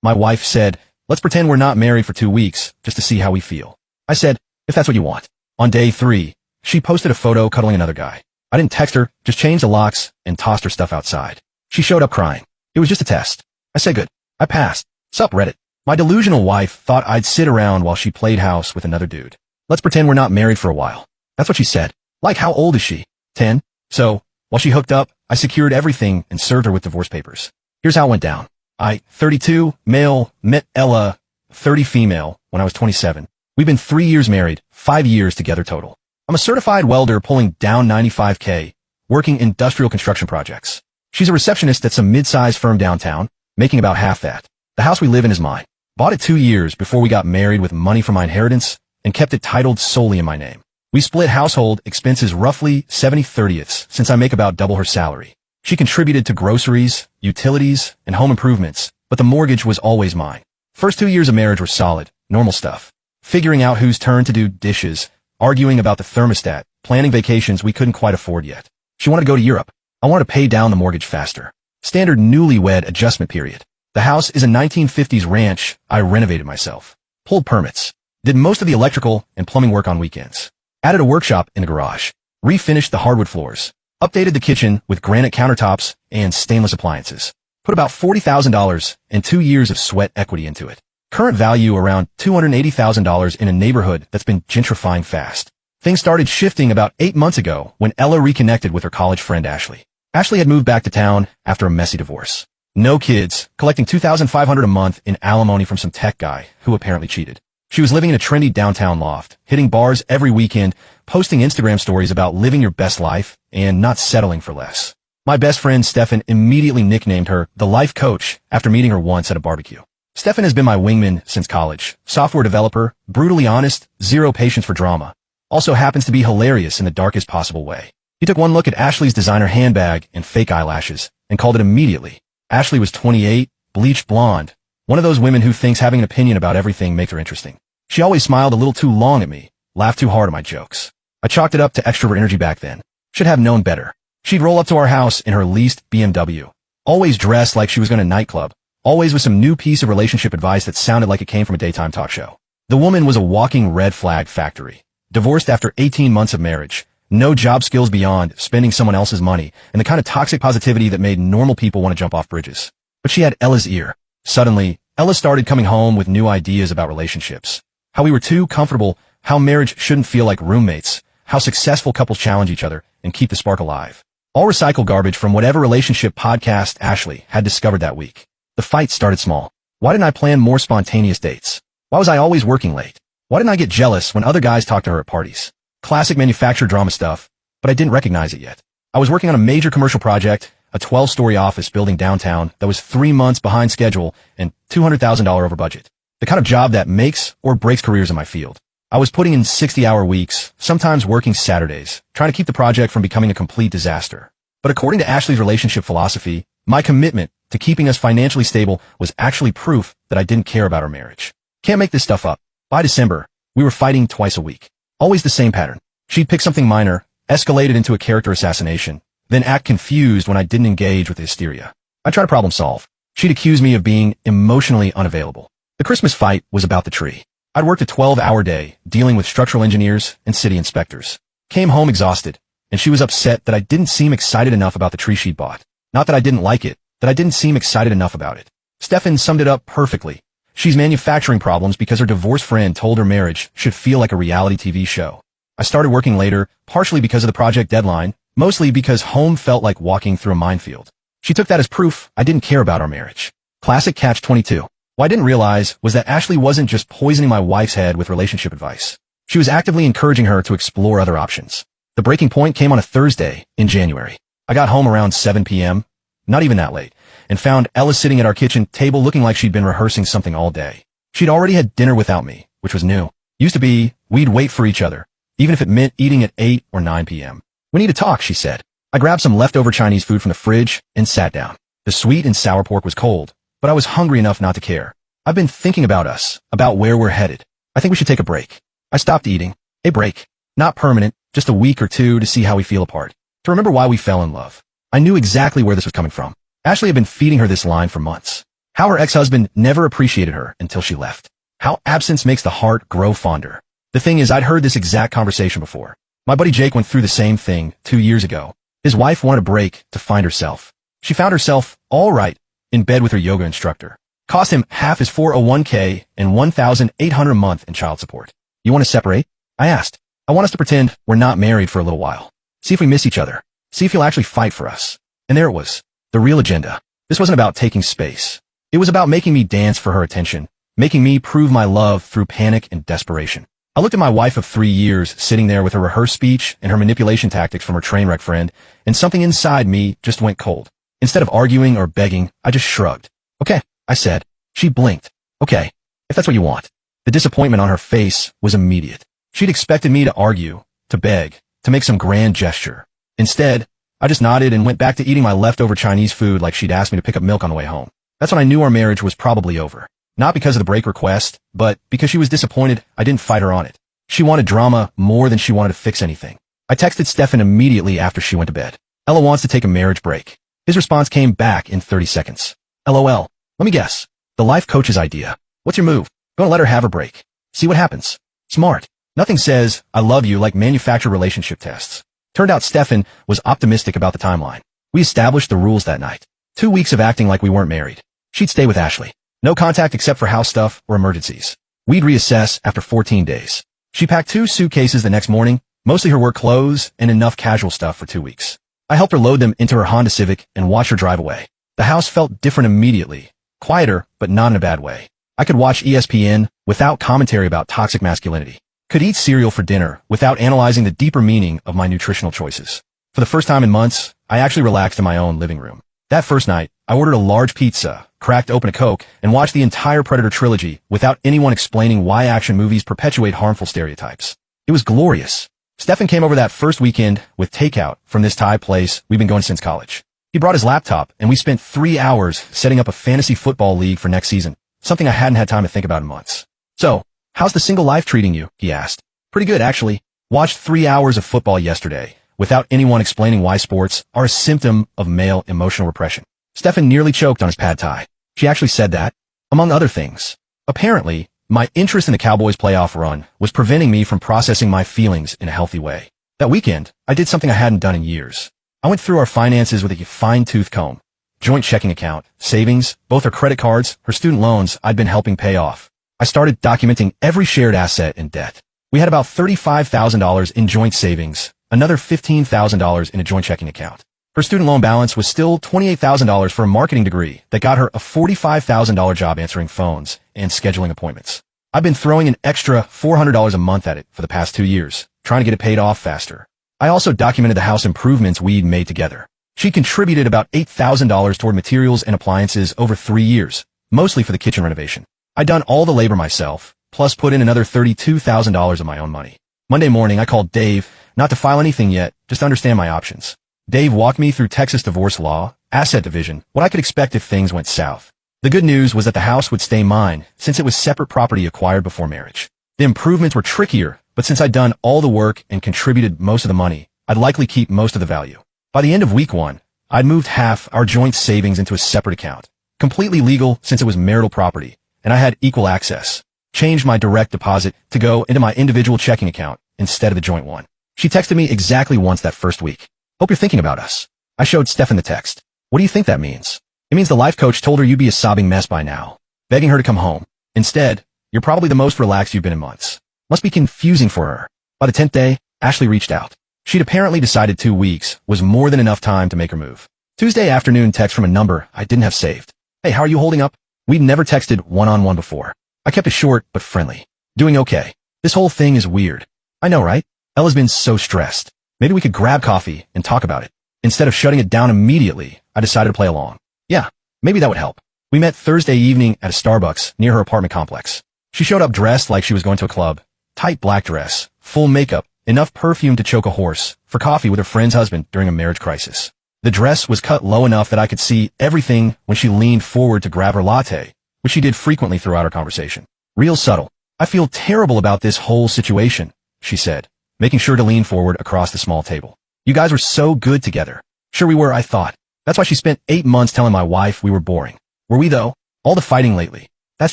My wife said, let's pretend we're not married for 2 weeks, just to see how we feel. I said, if that's what you want. On day 3, she posted a photo cuddling another guy. I didn't text her, just changed the locks and tossed her stuff outside. She showed up crying. It was just a test. I said good. I passed. Sup, Reddit. My delusional wife thought I'd sit around while she played house with another dude. Let's pretend we're not married for a while. That's what she said. Like, how old is she? 10? So, while she hooked up, I secured everything and served her with divorce papers. Here's how it went down. 32, male, met Ella, 30 female, when I was 27. We've been 3 years married, 5 years together total. I'm a certified welder pulling down 95K, working industrial construction projects. She's a receptionist at some mid-sized firm downtown, making about half that. The house we live in is mine. Bought it 2 years before we got married with money from my inheritance and kept it titled solely in my name. We split household expenses roughly 70/30ths since I make about double her salary. She contributed to groceries, utilities, and home improvements, but the mortgage was always mine. First 2 years of marriage were solid, normal stuff. Figuring out whose turn to do dishes, arguing about the thermostat, planning vacations we couldn't quite afford yet. She wanted to go to Europe. I wanted to pay down the mortgage faster. Standard newlywed adjustment period. The house is a 1950s ranch I renovated myself. Pulled permits. Did most of the electrical and plumbing work on weekends. Added a workshop in the garage. Refinished the hardwood floors. Updated the kitchen with granite countertops and stainless appliances. Put about $40,000 and 2 years of sweat equity into it. Current value around $280,000 in a neighborhood that's been gentrifying fast. Things started shifting about 8 months ago when Ella reconnected with her college friend Ashley. Ashley had moved back to town after a messy divorce. No kids, collecting $2,500 a month in alimony from some tech guy who apparently cheated. She was living in a trendy downtown loft, hitting bars every weekend, posting Instagram stories about living your best life and not settling for less. My best friend Stefan immediately nicknamed her the life coach after meeting her once at a barbecue. Stefan has been my wingman since college. Software developer, brutally honest, zero patience for drama. Also happens to be hilarious in the darkest possible way. He took one look at Ashley's designer handbag and fake eyelashes and called it immediately. Ashley was 28, bleached blonde. One of those women who thinks having an opinion about everything makes her interesting. She always smiled a little too long at me, laughed too hard at my jokes. I chalked it up to extrovert energy back then. Should have known better. She'd roll up to our house in her leased BMW. Always dressed like she was going to nightclub. Always with some new piece of relationship advice that sounded like it came from a daytime talk show. The woman was a walking red flag factory. Divorced after 18 months of marriage. No job skills beyond spending someone else's money, and the kind of toxic positivity that made normal people want to jump off bridges. But she had Ella's ear. Suddenly, Ella started coming home with new ideas about relationships. How we were too comfortable, how marriage shouldn't feel like roommates, how successful couples challenge each other and keep the spark alive. All recycled garbage from whatever relationship podcast Ashley had discovered that week. The fight started small. Why didn't I plan more spontaneous dates? Why was I always working late? Why didn't I get jealous when other guys talked to her at parties? Classic manufactured drama stuff, but I didn't recognize it yet. I was working on a major commercial project, a 12-story office building downtown that was 3 months behind schedule and $200,000 over budget. The kind of job that makes or breaks careers in my field. I was putting in 60-hour weeks, sometimes working Saturdays, trying to keep the project from becoming a complete disaster. But according to Ashley's relationship philosophy, my commitment to keeping us financially stable was actually proof that I didn't care about our marriage. Can't make this stuff up. By December, we were fighting twice a week. Always the same pattern. She'd pick something minor, escalate it into a character assassination, then act confused when I didn't engage with the hysteria. I'd try to problem solve. She'd accuse me of being emotionally unavailable. The Christmas fight was about the tree. I'd worked a 12-hour day, dealing with structural engineers and city inspectors. Came home exhausted, and she was upset that I didn't seem excited enough about the tree she'd bought. Not that I didn't like it, that I didn't seem excited enough about it. Stefan summed it up perfectly. She's manufacturing problems because her divorced friend told her marriage should feel like a reality TV show. I started working later, partially because of the project deadline, mostly because home felt like walking through a minefield. She took that as proof I didn't care about our marriage. Classic catch-22. What I didn't realize was that Ashley wasn't just poisoning my wife's head with relationship advice. She was actively encouraging her to explore other options. The breaking point came on a Thursday in January. I got home around 7 p.m., not even that late, and found Ella sitting at our kitchen table looking like she'd been rehearsing something all day. She'd already had dinner without me, which was new. Used to be, we'd wait for each other, even if it meant eating at 8 or 9 p.m. We need to talk, she said. I grabbed some leftover Chinese food from the fridge and sat down. The sweet and sour pork was cold, but I was hungry enough not to care. I've been thinking about us, about where we're headed. I think we should take a break. I stopped eating. A break. Not permanent, just a week or two to see how we feel apart. To remember why we fell in love. I knew exactly where this was coming from. Ashley had been feeding her this line for months. How her ex-husband never appreciated her until she left. How absence makes the heart grow fonder. The thing is, I'd heard this exact conversation before. My buddy Jake went through the same thing 2 years ago. His wife wanted a break to find herself. She found herself, all right, in bed with her yoga instructor. Cost him half his 401k and $1,800 a month in child support. You want to separate? I asked. I want us to pretend we're not married for a little while. See if we miss each other. See if he'll actually fight for us. And there it was. The real agenda. This wasn't about taking space. It was about making me dance for her attention, making me prove my love through panic and desperation. I looked at my wife of 3 years sitting there with her rehearsed speech and her manipulation tactics from her train wreck friend, and something inside me just went cold. Instead of arguing or begging, I just shrugged. Okay, I said. She blinked. Okay, if that's what you want. The disappointment on her face was immediate. She'd expected me to argue, to beg, to make some grand gesture. Instead, I just nodded and went back to eating my leftover Chinese food like she'd asked me to pick up milk on the way home. That's when I knew our marriage was probably over. Not because of the break request, but because she was disappointed I didn't fight her on it. She wanted drama more than she wanted to fix anything. I texted Stefan immediately after she went to bed. Ella wants to take a marriage break. His response came back in 30 seconds. LOL. Let me guess. The life coach's idea. What's your move? Gonna let her have her break. See what happens. Smart. Nothing says, I love you like manufactured relationship tests. Turned out Stefan was optimistic about the timeline. We established the rules that night. 2 weeks of acting like we weren't married. She'd stay with Ashley. No contact except for house stuff or emergencies. We'd reassess after 14 days. She packed 2 suitcases the next morning, mostly her work clothes and enough casual stuff for 2 weeks. I helped her load them into her Honda Civic and watch her drive away. The house felt different immediately. Quieter, but not in a bad way. I could watch ESPN without commentary about toxic masculinity. Could eat cereal for dinner without analyzing the deeper meaning of my nutritional choices. For the first time in months, I actually relaxed in my own living room. That first night, I ordered a large pizza, cracked open a Coke, and watched the entire Predator trilogy without anyone explaining why action movies perpetuate harmful stereotypes. It was glorious. Stefan came over that first weekend with takeout from this Thai place we've been going since college. He brought his laptop, and we spent 3 hours setting up a fantasy football league for next season, something I hadn't had time to think about in months. So, how's the single life treating you? He asked. Pretty good, actually. Watched 3 hours of football yesterday, without anyone explaining why sports are a symptom of male emotional repression. Stefan nearly choked on his pad thai. She actually said that, among other things. Apparently, my interest in the Cowboys playoff run was preventing me from processing my feelings in a healthy way. That weekend, I did something I hadn't done in years. I went through our finances with a fine-tooth comb. Joint checking account, savings, both her credit cards, her student loans I'd been helping pay off. I started documenting every shared asset and debt. We had about $35,000 in joint savings, another $15,000 in a joint checking account. Her student loan balance was still $28,000 for a marketing degree that got her a $45,000 job answering phones and scheduling appointments. I've been throwing an extra $400 a month at it for the past 2 years, trying to get it paid off faster. I also documented the house improvements we'd made together. She contributed about $8,000 toward materials and appliances over 3 years, mostly for the kitchen renovation. I'd done all the labor myself, plus put in another $32,000 of my own money. Monday morning, I called Dave, not to file anything yet, just to understand my options. Dave walked me through Texas divorce law, asset division, what I could expect if things went south. The good news was that the house would stay mine, since it was separate property acquired before marriage. The improvements were trickier, but since I'd done all the work and contributed most of the money, I'd likely keep most of the value. By the end of week 1, I'd moved half our joint savings into a separate account, completely legal since it was marital property, and I had equal access. Changed my direct deposit to go into my individual checking account instead of the joint one. She texted me exactly once that first week. Hope you're thinking about us. I showed Stefan the text. What do you think that means? It means the life coach told her you'd be a sobbing mess by now, begging her to come home. Instead, you're probably the most relaxed you've been in months. Must be confusing for her. By the 10th day, Ashley reached out. She'd apparently decided 2 weeks was more than enough time to make her move. Tuesday afternoon text from a number I didn't have saved. Hey, how are you holding up? We'd never texted one-on-one before. I kept it short but friendly. Doing okay. This whole thing is weird. I know, right? Ella's been so stressed. Maybe we could grab coffee and talk about it. Instead of shutting it down immediately, I decided to play along. Yeah, maybe that would help. We met Thursday evening at a Starbucks near her apartment complex. She showed up dressed like she was going to a club. Tight black dress, full makeup, enough perfume to choke a horse, for coffee with her friend's husband during a marriage crisis. The dress was cut low enough that I could see everything when she leaned forward to grab her latte, which she did frequently throughout our conversation. Real subtle. I feel terrible about this whole situation, she said, making sure to lean forward across the small table. You guys were so good together. Sure we were, I thought. That's why she spent 8 months telling my wife we were boring. Were we though? All the fighting lately. That's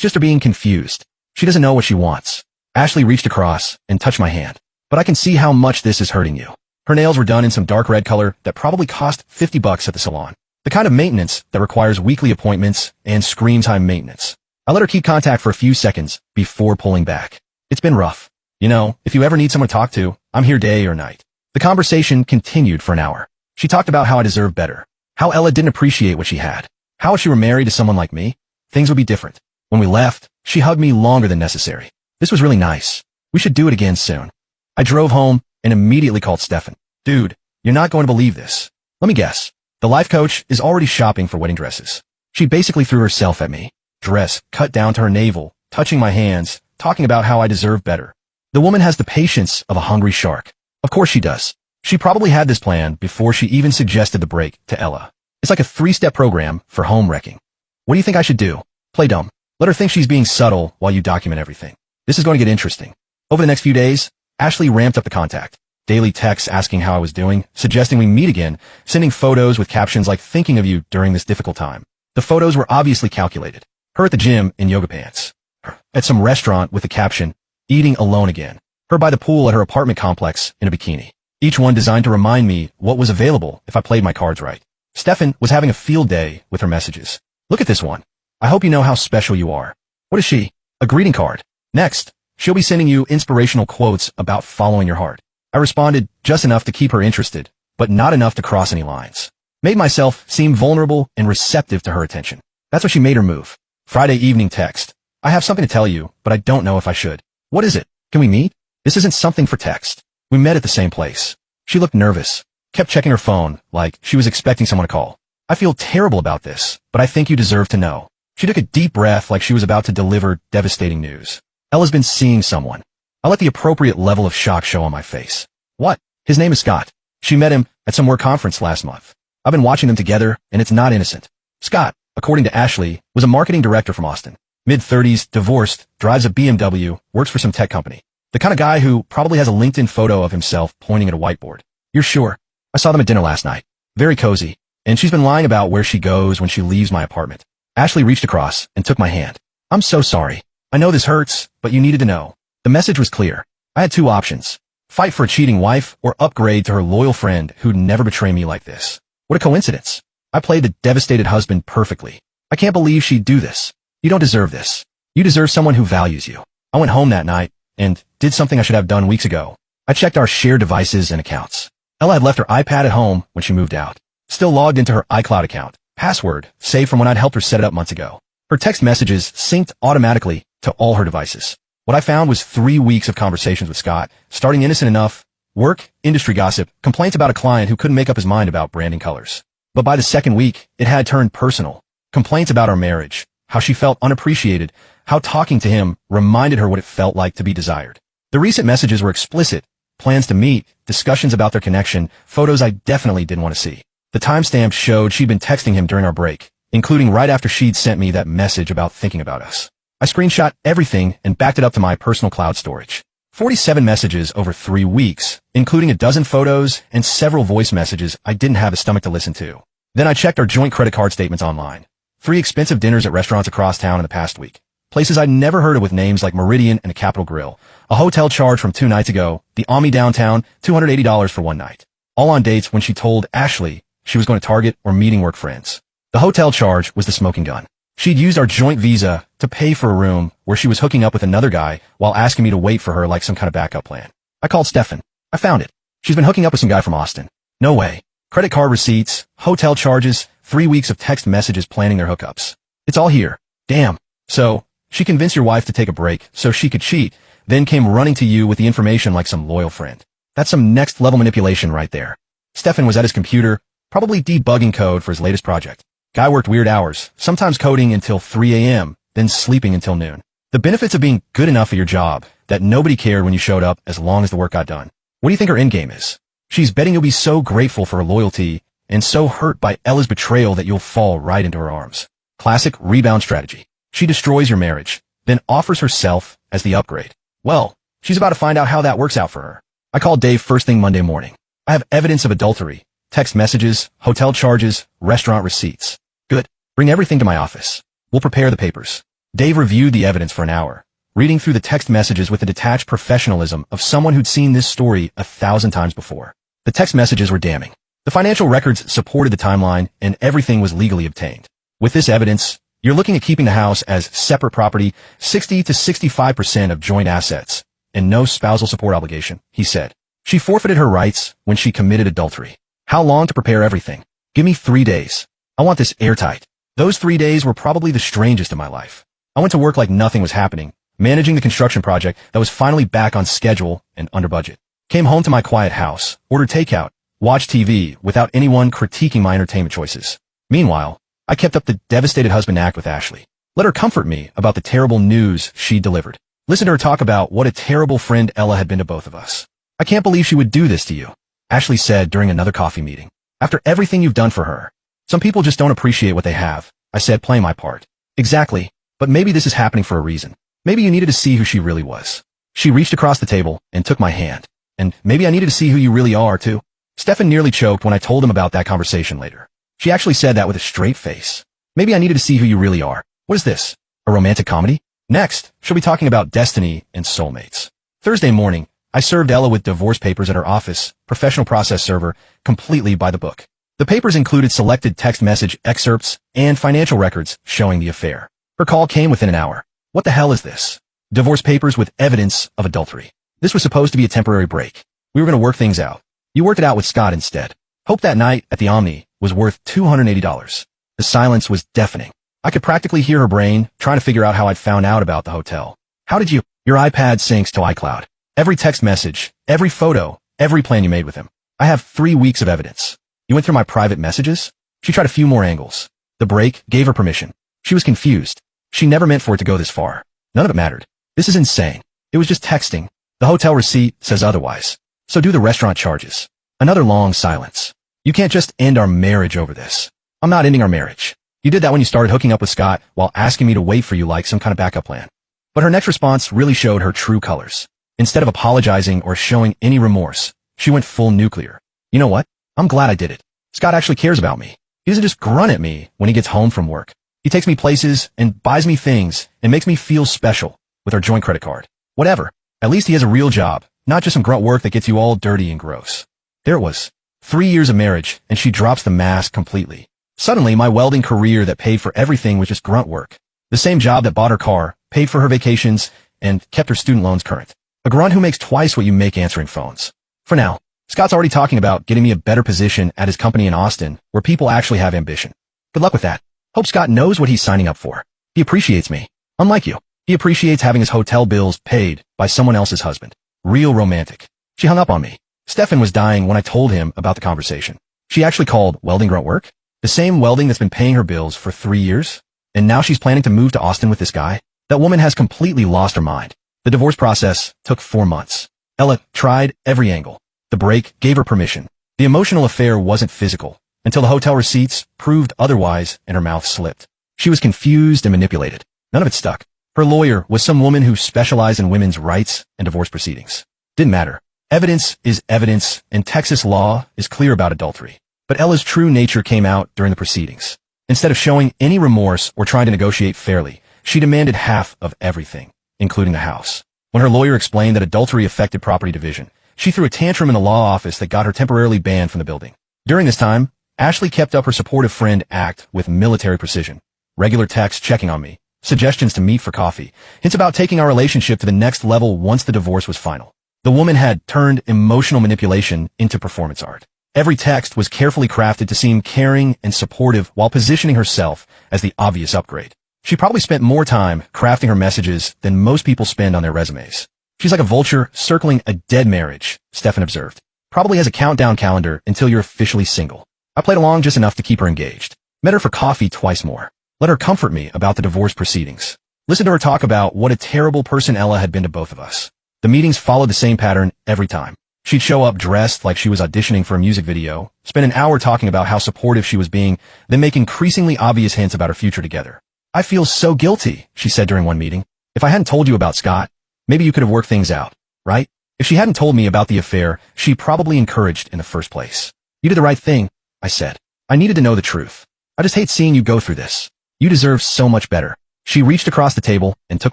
just her being confused. She doesn't know what she wants. Ashley reached across and touched my hand. But I can see how much this is hurting you. Her nails were done in some dark red color that probably cost $50 at the salon. The kind of maintenance that requires weekly appointments and screen time maintenance. I let her keep contact for a few seconds before pulling back. It's been rough. You know, if you ever need someone to talk to, I'm here day or night. The conversation continued for an hour. She talked about how I deserved better. How Ella didn't appreciate what she had. How if she were married to someone like me, things would be different. When we left, she hugged me longer than necessary. This was really nice. We should do it again soon. I drove home and immediately called Stefan. Dude, you're not going to believe this. Let me guess. The life coach is already shopping for wedding dresses. She basically threw herself at me. Dress cut down to her navel, touching my hands, talking about how I deserve better. The woman has the patience of a hungry shark. Of course she does. She probably had this plan before she even suggested the break to Ella. It's like a 3-step program for home wrecking. What do you think I should do? Play dumb. Let her think she's being subtle while you document everything. This is going to get interesting. Over the next few days, Ashley ramped up the contact. Daily texts asking how I was doing, suggesting we meet again, sending photos with captions like thinking of you during this difficult time. The photos were obviously calculated. Her at the gym in yoga pants. Her at some restaurant with the caption, eating alone again. Her by the pool at her apartment complex in a bikini. Each one designed to remind me what was available if I played my cards right. Stefan was having a field day with her messages. Look at this one. I hope you know how special you are. What is she? A greeting card. Next, she'll be sending you inspirational quotes about following your heart. I responded just enough to keep her interested, but not enough to cross any lines. Made myself seem vulnerable and receptive to her attention. That's what she made her move. Friday evening text. I have something to tell you, but I don't know if I should. What is it? Can we meet? This isn't something for text. We met at the same place. She looked nervous. Kept checking her phone, like she was expecting someone to call. I feel terrible about this, but I think you deserve to know. She took a deep breath like she was about to deliver devastating news. Ella's been seeing someone. I let the appropriate level of shock show on my face. What? His name is Scott. She met him at some work conference last month. I've been watching them together, and it's not innocent. Scott, according to Ashley, was a marketing director from Austin. Mid-30s, divorced, drives a BMW, works for some tech company. The kind of guy who probably has a LinkedIn photo of himself pointing at a whiteboard. You're sure? I saw them at dinner last night. Very cozy. And she's been lying about where she goes when she leaves my apartment. Ashley reached across and took my hand. I'm so sorry. I know this hurts, but you needed to know. The message was clear. I had 2 options. Fight for a cheating wife or upgrade to her loyal friend who'd never betray me like this. What a coincidence. I played the devastated husband perfectly. I can't believe she'd do this. You don't deserve this. You deserve someone who values you. I went home that night and did something I should have done weeks ago. I checked our shared devices and accounts. Ella had left her iPad at home when she moved out. Still logged into her iCloud account. Password, saved from when I'd helped her set it up months ago. Her text messages synced automatically to all her devices. What I found was 3 weeks of conversations with Scott, starting innocent enough, work, industry gossip, complaints about a client who couldn't make up his mind about branding colors. But by the second week, it had turned personal. Complaints about our marriage, how she felt unappreciated, how talking to him reminded her what it felt like to be desired. The recent messages were explicit, plans to meet, discussions about their connection, photos I definitely didn't want to see. The timestamp showed she'd been texting him during our break, including right after she'd sent me that message about thinking about us. I screenshot everything and backed it up to my personal cloud storage. 47 messages over 3 weeks, including a dozen photos and several voice messages I didn't have the stomach to listen to. Then I checked our joint credit card statements online. 3 expensive dinners at restaurants across town in the past week. Places I'd never heard of with names like Meridian and the Capitol Grill. A hotel charge from 2 nights ago, the Omni downtown, $280 for 1 night. All on dates when she told Ashley she was going to Target or meeting work friends. The hotel charge was the smoking gun. She'd used our joint visa to pay for a room where she was hooking up with another guy while asking me to wait for her like some kind of backup plan. I called Stefan. I found it. She's been hooking up with some guy from Austin. No way. Credit card receipts, hotel charges, 3 weeks of text messages planning their hookups. It's all here. Damn. So, she convinced your wife to take a break so she could cheat, then came running to you with the information like some loyal friend. That's some next level manipulation right there. Stefan was at his computer, probably debugging code for his latest project. Guy worked weird hours, sometimes coding until 3 a.m., then sleeping until noon. The benefits of being good enough at your job, that nobody cared when you showed up as long as the work got done. What do you think her endgame is? She's betting you'll be so grateful for her loyalty and so hurt by Ella's betrayal that you'll fall right into her arms. Classic rebound strategy. She destroys your marriage, then offers herself as the upgrade. Well, she's about to find out how that works out for her. I called Dave first thing Monday morning. I have evidence of adultery, text messages, hotel charges, restaurant receipts. Good. Bring everything to my office. We'll prepare the papers. Dave reviewed the evidence for an hour, reading through the text messages with the detached professionalism of someone who'd seen this story 1,000 times before. The text messages were damning. The financial records supported the timeline, and everything was legally obtained. With this evidence, you're looking at keeping the house as separate property, 60 to 65% of joint assets, and no spousal support obligation, he said. She forfeited her rights when she committed adultery. How long to prepare everything? Give me 3 days. I want this airtight. Those 3 days were probably the strangest in my life. I went to work like nothing was happening, managing the construction project that was finally back on schedule and under budget. Came home to my quiet house, ordered takeout, watched TV without anyone critiquing my entertainment choices. Meanwhile, I kept up the devastated husband act with Ashley. Let her comfort me about the terrible news she delivered. Listen to her talk about what a terrible friend Ella had been to both of us. I can't believe she would do this to you, Ashley said during another coffee meeting. After everything you've done for her. Some people just don't appreciate what they have, I said, playing my part. Exactly, but maybe this is happening for a reason. Maybe you needed to see who she really was. She reached across the table and took my hand. And maybe I needed to see who you really are, too. Stefan nearly choked when I told him about that conversation later. She actually said that with a straight face. Maybe I needed to see who you really are. What is this? A romantic comedy? Next, she'll be talking about destiny and soulmates. Thursday morning, I served Ella with divorce papers at her office, professional process server, completely by the book. The papers included selected text message excerpts and financial records showing the affair. Her call came within an hour. What the hell is this? Divorce papers with evidence of adultery. This was supposed to be a temporary break. We were going to work things out. You worked it out with Scott instead. Hope that night at the Omni was worth $280. The silence was deafening. I could practically hear her brain trying to figure out how I'd found out about the hotel. How did you? Your iPad syncs to iCloud. Every text message, every photo, every plan you made with him. I have 3 weeks of evidence. You went through my private messages? She tried a few more angles. The break gave her permission. She was confused. She never meant for it to go this far. None of it mattered. This is insane. It was just texting. The hotel receipt says otherwise. So do the restaurant charges. Another long silence. You can't just end our marriage over this. I'm not ending our marriage. You did that when you started hooking up with Scott while asking me to wait for you like some kind of backup plan. But her next response really showed her true colors. Instead of apologizing or showing any remorse, she went full nuclear. You know what? I'm glad I did it. Scott actually cares about me. He doesn't just grunt at me when he gets home from work. He takes me places and buys me things and makes me feel special with our joint credit card. Whatever. At least he has a real job, not just some grunt work that gets you all dirty and gross. There it was. 3 years of marriage, and she drops the mask completely. Suddenly, my welding career that paid for everything was just grunt work. The same job that bought her car, paid for her vacations, and kept her student loans current. A grunt who makes twice what you make answering phones. For now, Scott's already talking about getting me a better position at his company in Austin, where people actually have ambition. Good luck with that. Hope Scott knows what he's signing up for. He appreciates me. Unlike you. He appreciates having his hotel bills paid by someone else's husband. Real romantic. She hung up on me. Stefan was dying when I told him about the conversation. She actually called welding grunt work? The same welding that's been paying her bills for 3 years? And now she's planning to move to Austin with this guy? That woman has completely lost her mind. The divorce process took 4 months. Ella tried every angle. The break gave her permission. The emotional affair wasn't physical, until the hotel receipts proved otherwise and her mouth slipped. She was confused and manipulated. None of it stuck. Her lawyer was some woman who specialized in women's rights and divorce proceedings. Didn't matter. Evidence is evidence, and Texas law is clear about adultery. But Ella's true nature came out during the proceedings. Instead of showing any remorse or trying to negotiate fairly, she demanded half of everything, including the house. When her lawyer explained that adultery affected property division, she threw a tantrum in the law office that got her temporarily banned from the building. During this time, Ashley kept up her supportive friend act with military precision. Regular texts checking on me, suggestions to meet for coffee, hints about taking our relationship to the next level once the divorce was final. The woman had turned emotional manipulation into performance art. Every text was carefully crafted to seem caring and supportive while positioning herself as the obvious upgrade. She probably spent more time crafting her messages than most people spend on their resumes. She's like a vulture circling a dead marriage, Stefan observed. Probably has a countdown calendar until you're officially single. I played along just enough to keep her engaged. Met her for coffee twice more. Let her comfort me about the divorce proceedings. Listen to her talk about what a terrible person Ella had been to both of us. The meetings followed the same pattern every time. She'd show up dressed like she was auditioning for a music video, spend an hour talking about how supportive she was being, then make increasingly obvious hints about her future together. I feel so guilty, she said during one meeting. If I hadn't told you about Scott, maybe you could have worked things out, right? If she hadn't told me about the affair, she probably encouraged in the first place. You did the right thing, I said. I needed to know the truth. I just hate seeing you go through this. You deserve so much better. She reached across the table and took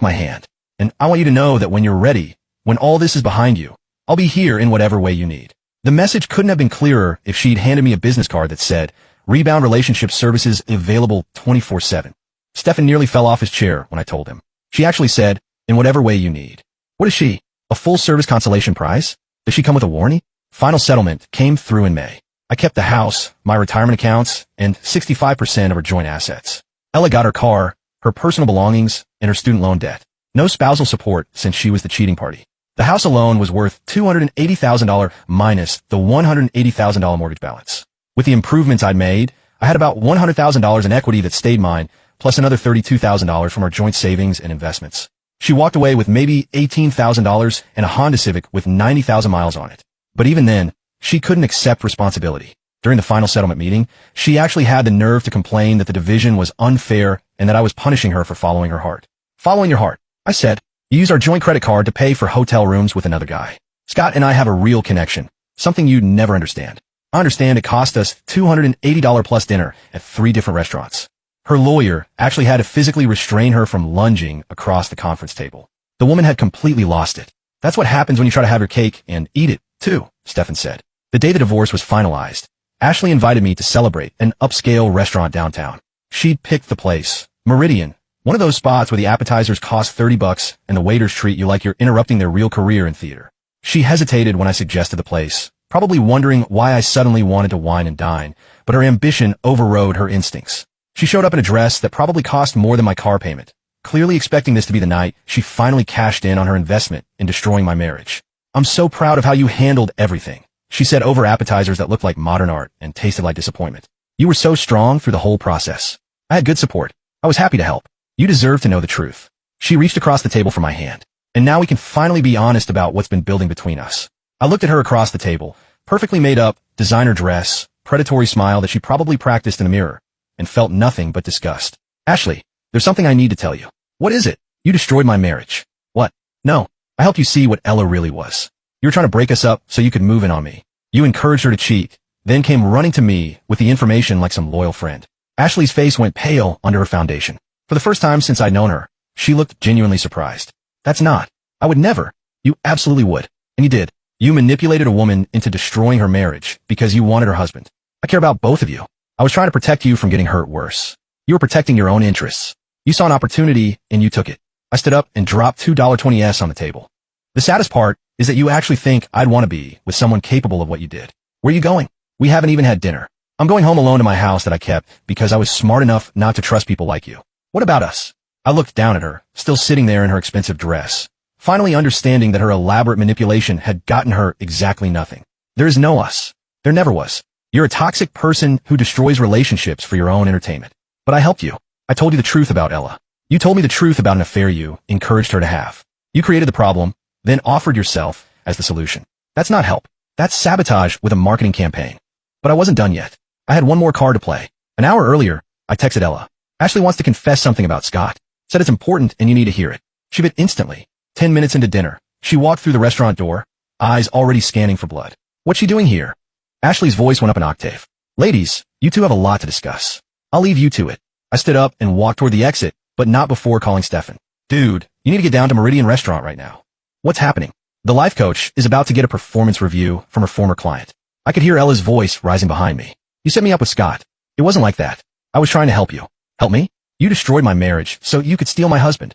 my hand. And I want you to know that when you're ready, when all this is behind you, I'll be here in whatever way you need. The message couldn't have been clearer if she'd handed me a business card that said, Rebound Relationship Services available 24/7. Stefan nearly fell off his chair when I told him. She actually said, in whatever way you need. What is she? A full-service consolation prize? Does she come with a warranty? Final settlement came through in May. I kept the house, my retirement accounts, and 65% of her joint assets. Ella got her car, her personal belongings, and her student loan debt. No spousal support since she was the cheating party. The house alone was worth $280,000 minus the $180,000 mortgage balance. With the improvements I'd made, I had about $100,000 in equity that stayed mine, plus another $32,000 from our joint savings and investments. She walked away with maybe $18,000 and a Honda Civic with 90,000 miles on it. But even then, she couldn't accept responsibility. During the final settlement meeting, she actually had the nerve to complain that the division was unfair and that I was punishing her for following her heart. Following your heart, I said. You used our joint credit card to pay for hotel rooms with another guy. Scott and I have a real connection, something you'd never understand. I understand it cost us $280 plus dinner at 3 different restaurants. Her lawyer actually had to physically restrain her from lunging across the conference table. The woman had completely lost it. That's what happens when you try to have your cake and eat it, too, Stefan said. The day the divorce was finalized, Ashley invited me to celebrate an upscale restaurant downtown. She'd picked the place, Meridian, one of those spots where the appetizers cost $30 and the waiters treat you like you're interrupting their real career in theater. She hesitated when I suggested the place, probably wondering why I suddenly wanted to wine and dine, but her ambition overrode her instincts. She showed up in a dress that probably cost more than my car payment, clearly expecting this to be the night she finally cashed in on her investment in destroying my marriage. I'm so proud of how you handled everything, she said over appetizers that looked like modern art and tasted like disappointment. You were so strong through the whole process. I had good support. I was happy to help. You deserve to know the truth. She reached across the table for my hand. And now we can finally be honest about what's been building between us. I looked at her across the table, perfectly made up, designer dress, predatory smile that she probably practiced in the mirror, and felt nothing but disgust. Ashley, there's something I need to tell you. What is it? You destroyed my marriage. What? No. I helped you see what Ella really was. You were trying to break us up so you could move in on me. You encouraged her to cheat, then came running to me with the information like some loyal friend. Ashley's face went pale under her foundation. For the first time since I'd known her, she looked genuinely surprised. That's not. I would never. You absolutely would. And you did. You manipulated a woman into destroying her marriage because you wanted her husband. I care about both of you. I was trying to protect you from getting hurt worse. You were protecting your own interests. You saw an opportunity and you took it. I stood up and dropped $2.20 on the table. The saddest part is that you actually think I'd want to be with someone capable of what you did. Where are you going? We haven't even had dinner. I'm going home alone to my house that I kept because I was smart enough not to trust people like you. What about us? I looked down at her, still sitting there in her expensive dress, finally understanding that her elaborate manipulation had gotten her exactly nothing. There is no us. There never was. You're a toxic person who destroys relationships for your own entertainment. But I helped you. I told you the truth about Ella. You told me the truth about an affair you encouraged her to have. You created the problem, then offered yourself as the solution. That's not help. That's sabotage with a marketing campaign. But I wasn't done yet. I had one more card to play. An hour earlier, I texted Ella. Ashley wants to confess something about Scott. Said it's important and you need to hear it. She bit instantly. 10 minutes into dinner, she walked through the restaurant door, eyes already scanning for blood. What's she doing here? Ashley's voice went up an octave. Ladies, you two have a lot to discuss. I'll leave you to it. I stood up and walked toward the exit, but not before calling Stefan. Dude, you need to get down to Meridian Restaurant right now. What's happening? The life coach is about to get a performance review from her former client. I could hear Ella's voice rising behind me. You set me up with Scott. It wasn't like that. I was trying to help you. Help me? You destroyed my marriage so you could steal my husband.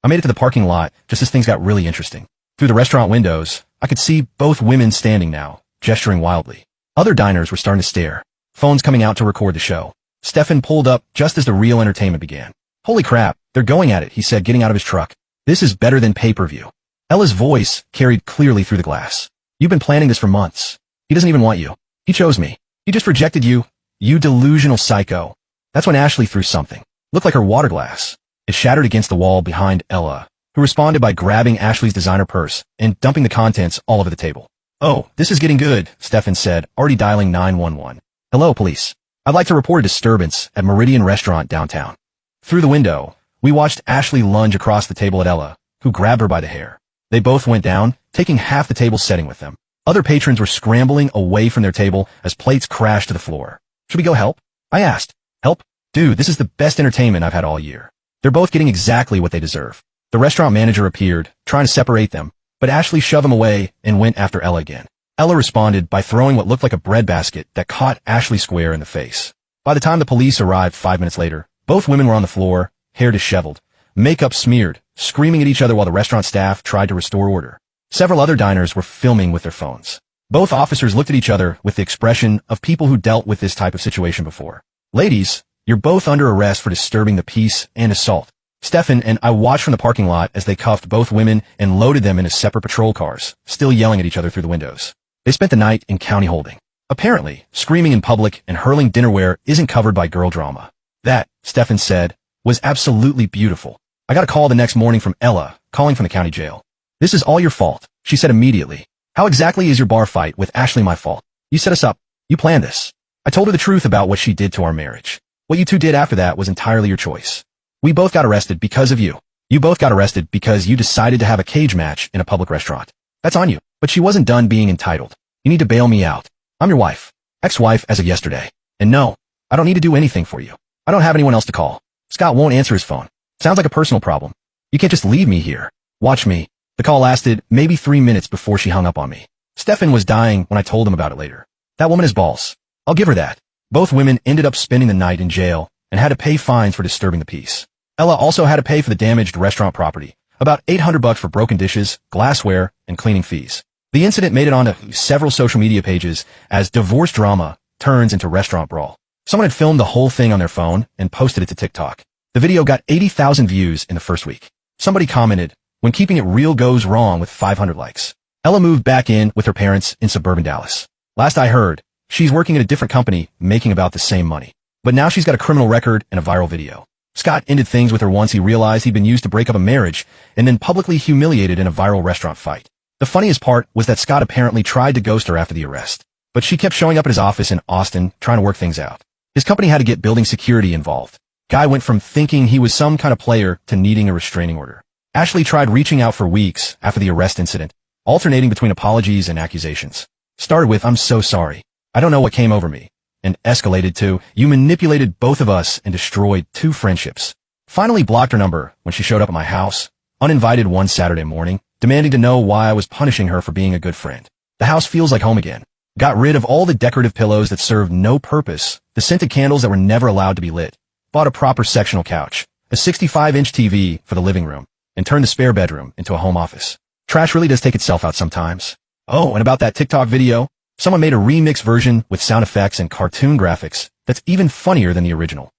I made it to the parking lot just as things got really interesting. Through the restaurant windows, I could see both women standing now, gesturing wildly. Other diners were starting to stare, phones coming out to record the show. Stefan pulled up just as the real entertainment began. Holy crap, they're going at it, he said, getting out of his truck. This is better than pay-per-view. Ella's voice carried clearly through the glass. You've been planning this for months. He doesn't even want you. He chose me. He just rejected you. You delusional psycho. That's when Ashley threw something. Looked like her water glass. It shattered against the wall behind Ella, who responded by grabbing Ashley's designer purse and dumping the contents all over the table. Oh, this is getting good, Stefan said, already dialing 911. Hello, police. I'd like to report a disturbance at Meridian Restaurant downtown. Through the window, we watched Ashley lunge across the table at Ella, who grabbed her by the hair. They both went down, taking half the table setting with them. Other patrons were scrambling away from their table as plates crashed to the floor. Should we go help? I asked. Help? Dude, this is the best entertainment I've had all year. They're both getting exactly what they deserve. The restaurant manager appeared, trying to separate them, but Ashley shoved him away and went after Ella again. Ella responded by throwing what looked like a breadbasket that caught Ashley square in the face. By the time the police arrived 5 minutes later, both women were on the floor, hair disheveled, makeup smeared, screaming at each other while the restaurant staff tried to restore order. Several other diners were filming with their phones. Both officers looked at each other with the expression of people who dealt with this type of situation before. Ladies, you're both under arrest for disturbing the peace and assault. Stefan and I watched from the parking lot as they cuffed both women and loaded them into separate patrol cars, still yelling at each other through the windows. They spent the night in county holding. Apparently, screaming in public and hurling dinnerware isn't covered by girl drama. That, Stefan said, was absolutely beautiful. I got a call the next morning from Ella, calling from the county jail. This is all your fault, she said immediately. How exactly is your bar fight with Ashley my fault? You set us up. You planned this. I told her the truth about what she did to our marriage. What you two did after that was entirely your choice. We both got arrested because of you. You both got arrested because you decided to have a cage match in a public restaurant. That's on you. But she wasn't done being entitled. You need to bail me out. I'm your wife. Ex-wife as of yesterday. And no, I don't need to do anything for you. I don't have anyone else to call. Scott won't answer his phone. Sounds like a personal problem. You can't just leave me here. Watch me. The call lasted maybe 3 minutes before she hung up on me. Stefan was dying when I told him about it later. That woman is balls. I'll give her that. Both women ended up spending the night in jail and had to pay fines for disturbing the peace. Ella also had to pay for the damaged restaurant property, about $800 for broken dishes, glassware, and cleaning fees. The incident made it onto several social media pages as divorce drama turns into restaurant brawl. Someone had filmed the whole thing on their phone and posted it to TikTok. The video got 80,000 views in the first week. Somebody commented, "When keeping it real goes wrong," with 500 likes. Ella moved back in with her parents in suburban Dallas. Last I heard, she's working at a different company, making about the same money. But now she's got a criminal record and a viral video. Scott ended things with her once he realized he'd been used to break up a marriage and then publicly humiliated in a viral restaurant fight. The funniest part was that Scott apparently tried to ghost her after the arrest, but she kept showing up at his office in Austin trying to work things out. His company had to get building security involved. Guy went from thinking he was some kind of player to needing a restraining order. Ashley tried reaching out for weeks after the arrest incident, alternating between apologies and accusations. Started with, "I'm so sorry. I don't know what came over me," and escalated to, "You manipulated both of us and destroyed 2 friendships." Finally blocked her number when she showed up at my house, uninvited one Saturday morning, demanding to know why I was punishing her for being a good friend. The house feels like home again. Got rid of all the decorative pillows that served no purpose, the scented candles that were never allowed to be lit, bought a proper sectional couch, a 65-inch TV for the living room, and turned the spare bedroom into a home office. Trash really does take itself out sometimes. Oh, and about that TikTok video, someone made a remix version with sound effects and cartoon graphics that's even funnier than the original.